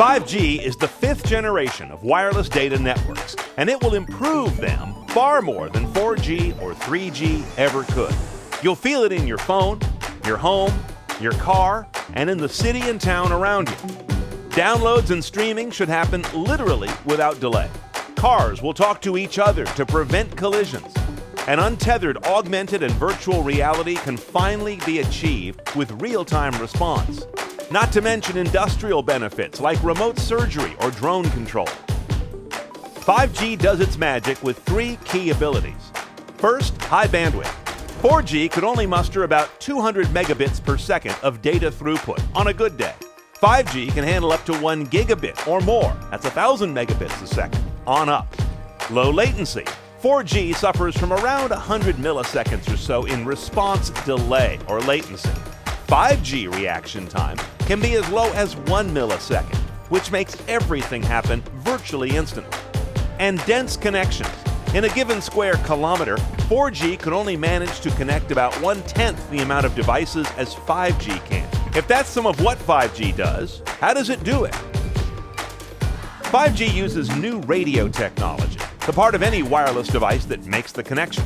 5G is the fifth generation of wireless data networks, and it will improve them far more than 4G or 3G ever could. You'll feel it in your phone, your home, your car, and in the city and town around you. Downloads and streaming should happen literally without delay. Cars will talk to each other to prevent collisions. And untethered augmented and virtual reality can finally be achieved with real-time response. Not to mention industrial benefits like remote surgery or drone control. 5G does its magic with three key abilities. First, high bandwidth. 4G could only muster about 200 megabits per second of data throughput on a good day. 5G can handle up to 1 gigabit or more. That's 1,000 megabits a second on up. Low latency. 4G suffers from around 100 milliseconds or so in response delay or latency. 5G reaction time can be as low as 1 millisecond, which makes everything happen virtually instantly. And dense connections. In a given square kilometer, 4G could only manage to connect about 1/10 the amount of devices as 5G can. If that's some of what 5G does, how does it do it? 5G uses new radio technology, the part of any wireless device that makes the connection.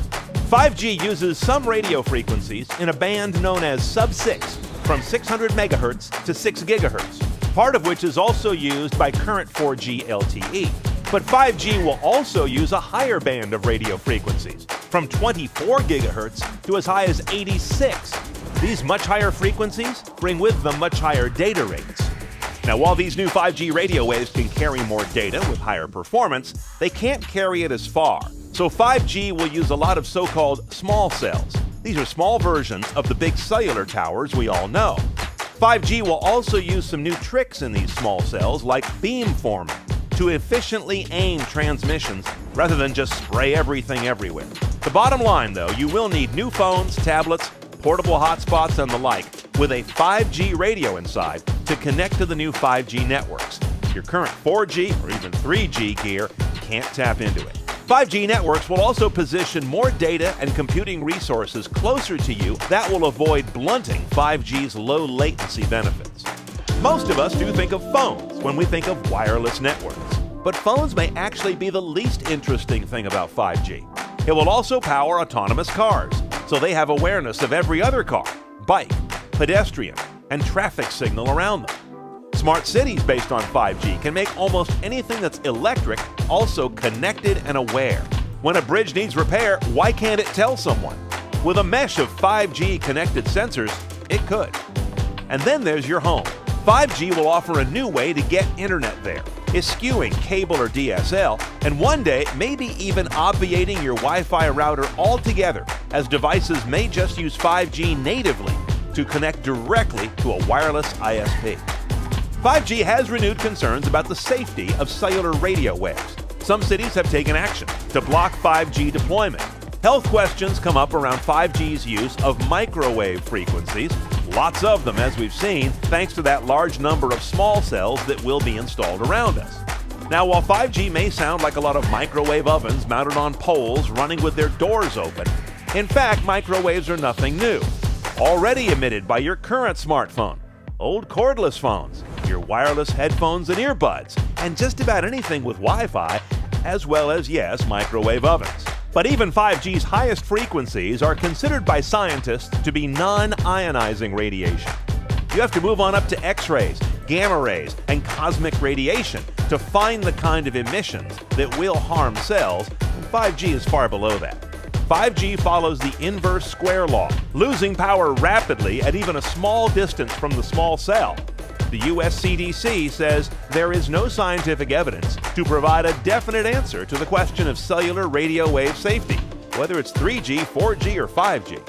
5G uses some radio frequencies in a band known as sub-6, from 600 megahertz to 6 gigahertz, part of which is also used by current 4G LTE. But 5G will also use a higher band of radio frequencies, from 24 gigahertz to as high as 86. These much higher frequencies bring with them much higher data rates. Now, while these new 5G radio waves can carry more data with higher performance, they can't carry it as far. So 5G will use a lot of so-called small cells. These are small versions of the big cellular towers we all know. 5G will also use some new tricks in these small cells, like beamforming, to efficiently aim transmissions rather than just spray everything everywhere. The bottom line, though, you will need new phones, tablets, portable hotspots, and the like, with a 5G radio inside to connect to the new 5G networks. Your current 4G or even 3G gear can't tap into it. 5G networks will also position more data and computing resources closer to you that will avoid blunting 5G's low latency benefits. Most of us do think of phones when we think of wireless networks, but phones may actually be the least interesting thing about 5G. It will also power autonomous cars, so they have awareness of every other car, bike, pedestrian, and traffic signal around them. Smart cities based on 5G can make almost anything that's electric also connected and aware. When a bridge needs repair, why can't it tell someone? With a mesh of 5G connected sensors, it could. And then there's your home. 5G will offer a new way to get internet there, eschewing cable or DSL, and one day maybe even obviating your Wi-Fi router altogether, as devices may just use 5G natively to connect directly to a wireless ISP. 5G has renewed concerns about the safety of cellular radio waves. Some cities have taken action to block 5G deployment. Health questions come up around 5G's use of microwave frequencies, lots of them as we've seen, thanks to that large number of small cells that will be installed around us. Now, while 5G may sound like a lot of microwave ovens mounted on poles running with their doors open, in fact, microwaves are nothing new. Already emitted by your current smartphone, old cordless phones, your wireless headphones and earbuds, and just about anything with Wi-Fi, as well as, yes, microwave ovens. But even 5G's highest frequencies are considered by scientists to be non-ionizing radiation. You have to move on up to X-rays, gamma rays, and cosmic radiation to find the kind of emissions that will harm cells, and 5G is far below that. 5G follows the inverse square law, losing power rapidly at even a small distance from the small cell. The US CDC says there is no scientific evidence to provide a definite answer to the question of cellular radio wave safety, whether it's 3G, 4G, or 5G.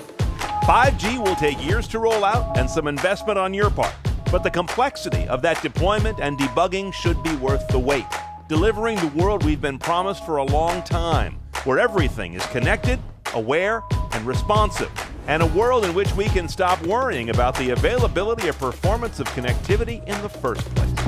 5G will take years to roll out and some investment on your part, but the complexity of that deployment and debugging should be worth the wait, delivering the world we've been promised for a long time, where everything is connected, aware, and responsive, and a world in which we can stop worrying about the availability or performance of connectivity in the first place.